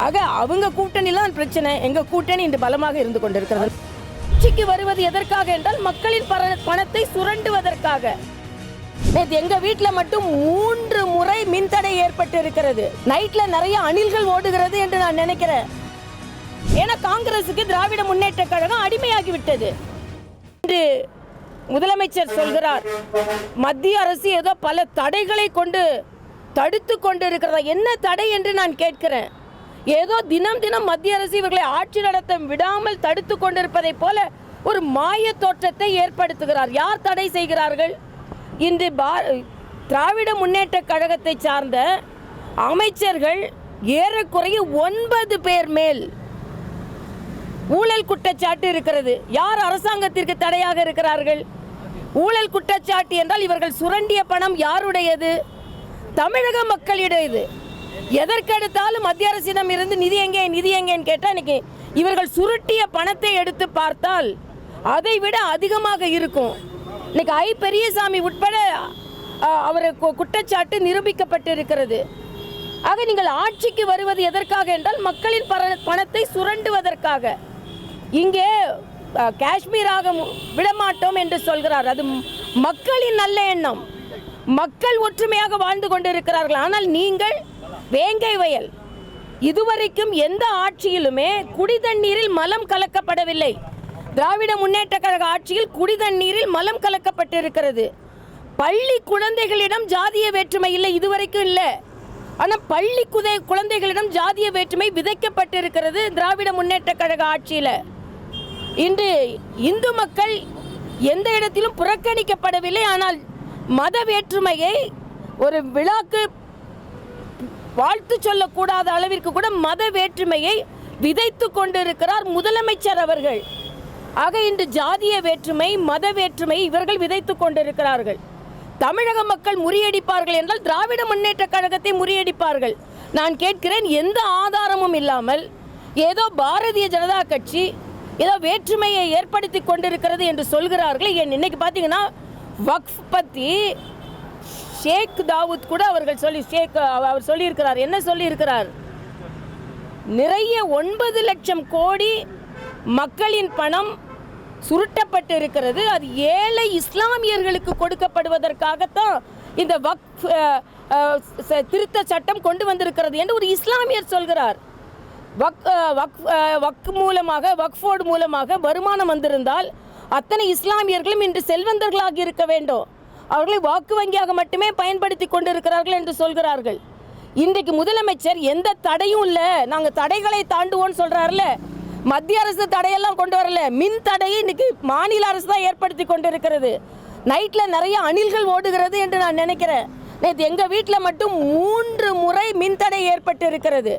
ஆக அவங்க கூட்டணிலாம் பிரச்சனை, எங்க கூட்டணி இன்று பலமாக இருந்து கொண்டிருக்கிறது. ஆட்சிக்கு வருவது எதற்காக என்றால் மக்களின் பணத்தை சுரண்டுவதற்காக. எங்க வீட்டில் மட்டும் 3 முறை மின்தடை ஏற்பட்டு இருக்கிறது. நைட்ல நிறைய அணில்கள் ஓடுகிறது என்று நான் நினைக்கிறேன். ஏன்னா காங்கிரசுக்கு திராவிட முன்னேற்ற கழகம் அடிமையாகி விட்டது. இன்று முதலமைச்சர் சொல்கிறார், மத்திய அரசு ஏதோ பல தடைகளை கொண்டு தடுத்து கொண்டு இருக்கிறதா. என்ன தடை என்று நான் கேட்கிறேன். ஏதோ தினம் தினம் மத்திய அரசு இவர்களை ஆட்சி நடத்த விடாமல் தடுத்து கொண்டிருப்பதை போல ஒரு மாய தோற்றத்தை ஏற்படுத்துகிறார். யார் தடை செய்கிறார்கள்? இன்று திராவிட முன்னேற்ற கழகத்தை சார்ந்த அமைச்சர்கள் ஏறக்குறைய 9 பேர் மேல் ஊழல் குற்றச்சாட்டு இருக்கிறது. யார் அரசாங்கத்திற்கு தடையாக இருக்கிறார்கள்? ஊழல் குற்றச்சாட்டு என்றால் இவர்கள் சுரண்டிய பணம் யாருடையது? தமிழக மக்களிடையது. எதற்கெடுத்தாலும் மத்திய அரசிடம் இருந்து நிதி எங்கேன்னு கேட்டால் இன்னைக்கு இவர்கள் சுருட்டிய பணத்தை எடுத்து பார்த்தால் அதை விட அதிகமாக இருக்கும். இன்னைக்கு பெரியசாமி உட்பட அவர் குற்றச்சாட்டு நிரூபிக்கப்பட்டு இருக்கிறது. ஆக நீங்கள் ஆட்சிக்கு வருவது எதற்காக என்றால் மக்களின் பணத்தை சுரண்டுவதற்காக. இங்கே காஷ்மீராக விடமாட்டோம் என்று சொல்கிறார். அது மக்களின் நல்ல எண்ணம். மக்கள் ஒற்றுமையாக வாழ்ந்து கொண்டிருக்கிறார்கள். ஆனால் நீங்கள் வேங்கை வயல். இதுவரைக்கும் எந்த ஆட்சியிலுமே குடிதண்ணீரில் மலம் கலக்கப்படவில்லை. திராவிட முன்னேற்ற கழக ஆட்சியில் குடிதண்ணீரில் மலம் கலக்கப்பட்டிருக்கிறது. பள்ளி குழந்தைகளிடம் ஜாதிய வேற்றுமை இல்லை, இதுவரைக்கும் இல்லை. ஆனால் பள்ளி குழந்தைகளிடம் ஜாதிய வேற்றுமை விதைக்கப்பட்டிருக்கிறது திராவிட முன்னேற்ற கழக ஆட்சியில். இன்று இந்து மக்கள் எந்த இடத்திலும் புறக்கணிக்கப்படவில்லை. ஆனால் மத வேற்றுமையை ஒரு விழாக்கு வாழ்த்து சொல்லக்கூடாத அளவிற்கு கூட மத வேற்றுமையை விதைத்து கொண்டிருக்கிறார் முதலமைச்சர் அவர்கள். ஆக இன்று ஜாதிய வேற்றுமை, மத வேற்றுமை இவர்கள் விதைத்து கொண்டிருக்கிறார்கள். தமிழக மக்கள் முறியடிப்பார்கள் என்றால் திராவிட முன்னேற்ற கழகத்தை முறியடிப்பார்கள். நான் கேட்கிறேன், எந்த ஆதாரமும் இல்லாமல் ஏதோ பாரதிய ஜனதா கட்சி ஏதோ வேற்றுமையை ஏற்படுத்தி கொண்டிருக்கிறது என்று சொல்கிறார்கள். இன்னைக்கு பார்த்தீங்கன்னா வக்ஃப் பற்றி ஷேக் தாவூத் கூட அவர் சொல்லியிருக்கிறார். என்ன சொல்லியிருக்கிறார்? நிறைய 9 லட்சம் கோடி மக்களின் பணம் சுருட்டப்பட்டு இருக்கிறது. அது ஏழை இஸ்லாமியர்களுக்கு கொடுக்கப்படுவதற்காகத்தான் இந்த வக்ஃப் திருத்த சட்டம் கொண்டு வந்திருக்கிறது என்று ஒரு இஸ்லாமியர் சொல்கிறார். வக்ஃபோர்டு மூலமாக வருமானம் வந்திருந்தால் அத்தனை இஸ்லாமியர்களும் இன்று செல்வந்தர்களாக இருக்க வேண்டும். அவர்களை வாக்கு வங்கியாக மட்டுமே பயன்படுத்தி கொண்டிருக்கிறார்கள் என்று சொல்கிறார்கள். இன்றைக்கு முதலமைச்சர் எந்த தடையும் இல்லை, நாங்கள் தடைகளை தாண்டுவோன்னு சொல்கிறார்ல. மத்திய அரசு தடையெல்லாம் கொண்டு வரல, மின் தடையை இன்னைக்கு மாநில அரசு தான் ஏற்படுத்தி கொண்டிருக்கிறது. நைட்டில் நிறைய அணில்கள் ஓடுகிறது என்று நான் நினைக்கிறேன். நேற்று எங்கள் வீட்டில் மட்டும் 3 முறை மின் தடை ஏற்பட்டு இருக்கிறது.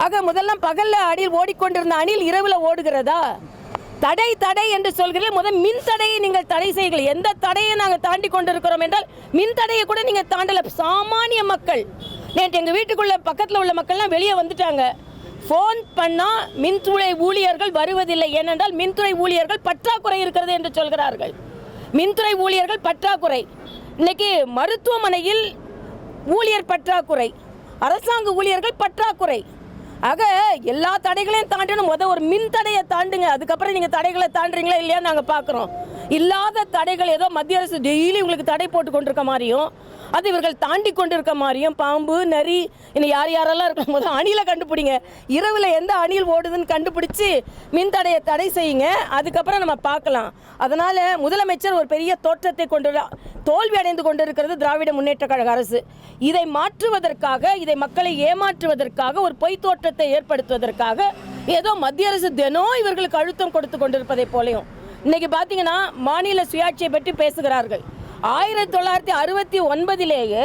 ஆக முதல்லாம் பகலில் அணில் ஓடிக்கொண்டிருந்த அணில் இரவில் ஓடுகிறதா? தடை என்று சொல்கிறீர்கள். முதல் மின் தடையை நீங்கள் தடை செய்யுங்கள். எந்த தடையை நாங்கள் தாண்டி கொண்டிருக்கிறோம் என்றால் மின் தடையை கூட நீங்கள் தாண்டல. சாமானிய மக்கள் நேற்று எங்கள் வீட்டுக்குள்ள பக்கத்தில் உள்ள மக்கள்லாம் வெளியே வந்துட்டாங்க. ஃபோன் பண்ணால் மின்துறை ஊழியர்கள் வருவதில்லை. ஏனென்றால் மின்துறை ஊழியர்கள் பற்றாக்குறை இருக்கிறது என்று சொல்கிறார்கள். மின்துறை ஊழியர்கள் பற்றாக்குறை. இன்னைக்கு மருத்துவமனையில் ஊழியர் பற்றாக்குறை, அரசாங்க ஊழியர்கள் பற்றாக்குறை. ஆக எல்லா தடைகளையும் தாண்டணும். ஒரு மின் தடையை தாண்டுங்க, அதுக்கப்புறம் நீங்கள் தடைகளை தாண்டுறீங்களா இல்லையா நாங்கள் பார்க்குறோம். இல்லாத தடைகள் ஏதோ மத்திய அரசு டெய்லி உங்களுக்கு தடை போட்டு கொண்டிருக்க மாதிரியும், அது இவர்கள் தாண்டி கொண்டிருக்க மாதிரியும், பாம்பு நரி இன்னும் யாரெல்லாம் இருக்கும் போது அணிலை கண்டுபிடிங்க. இரவில் எந்த அணில் ஓடுதுன்னு கண்டுபிடிச்சி மின் தடையை தடை செய்யுங்க, அதுக்கப்புறம் நம்ம பார்க்கலாம். அதனால் முதலமைச்சர் ஒரு பெரிய தோற்றத்தை தோல்வி அடைந்து கொண்டிருக்கிறது திராவிட முன்னேற்ற கழக அரசு. இதை மாற்றுவதற்காக, இதை மக்களை ஏமாற்றுவதற்காக, ஒரு பொய் தோற்றத்தை ஏற்படுத்துவதற்காக ஏதோ மத்திய அரசு தினம் இவர்களுக்கு அழுத்தம் கொடுத்து கொண்டிருப்பதை போலையும் இன்னைக்கு பார்த்தீங்கன்னா மாநில சுயாட்சியை பற்றி பேசுகிறார்கள். 1969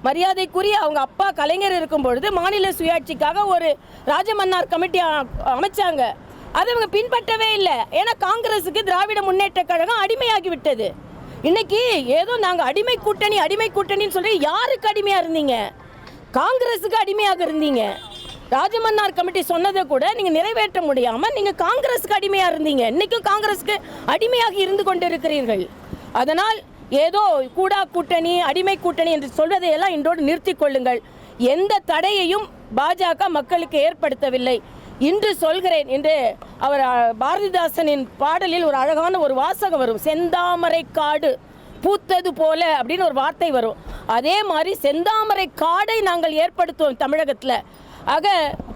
மரியாதைக்குரிய அவங்க அப்பா கலைஞர் இருக்கும் பொழுது மாநில சுயாட்சிக்காக ஒரு ராஜமன்னார் கமிட்டி அமைச்சாங்க. அதை இவங்க பின்பற்றவே இல்லை. ஏன்னா காங்கிரஸுக்கு திராவிட முன்னேற்ற கழகம் அடிமையாகி விட்டது. இன்னைக்கு ஏதோ நாங்கள் அடிமை கூட்டணின்னு சொல்லி யாருக்கு அடிமையாக இருந்தீங்க? காங்கிரஸுக்கு அடிமையாக இருந்தீங்க. ராஜமன்னார் கமிட்டி சொன்னதை கூட நீங்கள் நிறைவேற்ற முடியாமல் நீங்கள் காங்கிரஸுக்கு அடிமையாக இருந்தீங்க. இன்றைக்கும் காங்கிரஸுக்கு அடிமையாக இருந்து கொண்டிருக்கிறீர்கள். அதனால் ஏதோ கூடா கூட்டணி, அடிமை கூட்டணி என்று சொல்வதையெல்லாம் இன்றோடு நிறுத்தி கொள்ளுங்கள். எந்த தடையையும் பாஜக மக்களுக்கு ஏற்படுத்தவில்லை. இன்று சொல்கிறேன் என்று அவர் பாரதிதாசனின் பாடலில் ஒரு அழகான ஒரு வாசகம் வரும், செந்தாமரை காடு பூத்தது போல அப்படின்னு ஒரு வார்த்தை வரும். அதே மாதிரி செந்தாமரை காடை நாங்கள் ஏற்படுத்துவோம் தமிழகத்தில். ஆக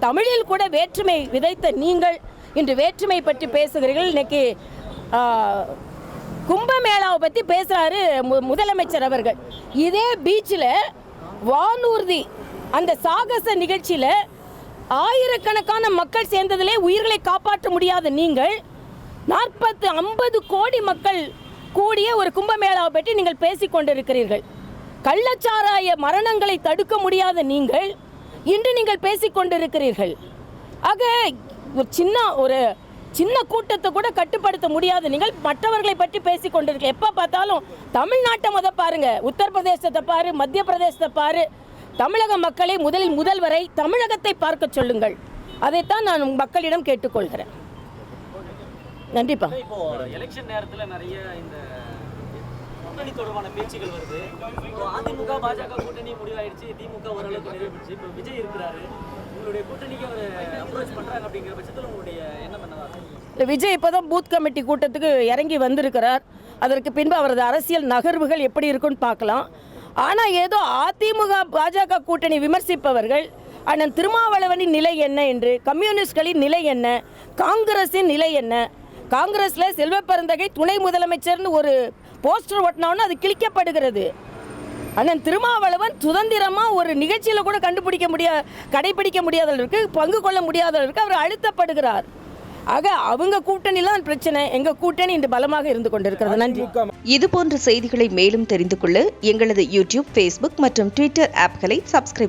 தமிழில் கூட வேற்றுமை விதைத்த நீங்கள் இன்று வேற்றுமை பற்றி பேசுகிறீர்கள். இன்னைக்கு கும்பமேளாவை பற்றி பேசுகிறாரு முதலமைச்சர் அவர்கள். இதே பீச்சில் வானூர்தி அந்த சாகச நிகழ்ச்சியில் ஆயிரக்கணக்கான மக்கள் சேர்ந்ததிலே உயிர்களை காப்பாற்ற முடியாத நீங்கள் 40-50 கோடி மக்கள் கூடிய ஒரு கும்பமேளாவை பற்றி நீங்கள் பேசிக்கொண்டிருக்கிறீர்கள். கள்ளச்சாராய மரணங்களை தடுக்க முடியாத நீங்கள் இன்று நீங்கள் பேசிக்கொண்டிருக்கிறீர்கள். ஆக ஒரு சின்ன கூட்டத்தை கூட கட்டுப்படுத்த முடியாத நீங்கள் மற்றவர்களை பற்றி பேசிக்கொண்டிருக்க. எப்போ பார்த்தாலும் தமிழ்நாட்டை பாருங்க, உத்தரப்பிரதேசத்தை பாரு, மத்திய பிரதேசத்தை பாரு. தமிழக மக்களை முதல்வரை தமிழகத்தை பார்க்க சொல்லுங்கள். அதைத்தான் நான் மக்களிடம் கேட்டுக்கொள்கிறேன். நன்றிப்பா. இப்போ எலெக்ஷன் நேரத்தில் நிறைய இந்த கூட்டணி தொடர்பான பேச்சுகள் வருது. அதிமுக பாஜக கூட்டணி முடிவாயிடுச்சு, திமுக ஓரளவுக்கு நிறைவேறிச்சு. இப்போ விஜய் இருக்கிறாரு, உங்களுடைய கூட்டணிக்கு அவர் அப்ரோச் பண்ணுறாங்க அப்படிங்கிற பட்சத்தில் உங்களுடைய எண்ணம் என்னவா? விஜய் இப்போ தான் பூத் கமிட்டி கூட்டத்துக்கு இறங்கி வந்திருக்கிறார். அதற்கு பின்பு அவரது அரசியல் நகர்வுகள் எப்படி இருக்குன்னு பார்க்கலாம். ஆனால் ஏதோ அதிமுக பாஜக கூட்டணி விமர்சிப்பவர்கள் அண்ணன் திருமாவளவனின் நிலை என்ன என்று, கம்யூனிஸ்ட்களின் நிலை என்ன, காங்கிரஸின் நிலை என்ன, காங்கிரஸில் செல்வ பெருந்தகை துணை முதலமைச்சர்னு ஒரு போஸ்டர் ஒட்டினோன்னு அது கிழிக்கப்படுகிறது. அண்ணன் திருமாவளவன் சுதந்திரமாக ஒரு நிகழ்ச்சியில் கூட கடைபிடிக்க முடியாதவர்களுக்கு, பங்கு கொள்ள முடியாதவர்களுக்கு அவர் அழுத்தப்படுகிறார். ஆக அவங்க கூட்டணிலாம் பிரச்சனை, எங்கள் கூட்டணி இன்று பலமாக இருந்து கொண்டிருக்கிறது. நன்றி. இதுபோன்ற செய்திகளை மேலும் தெரிந்து கொள்ள எங்களது யூடியூப், ஃபேஸ்புக் மற்றும் ட்விட்டர் ஆப்களை சப்ஸ்கிரைப்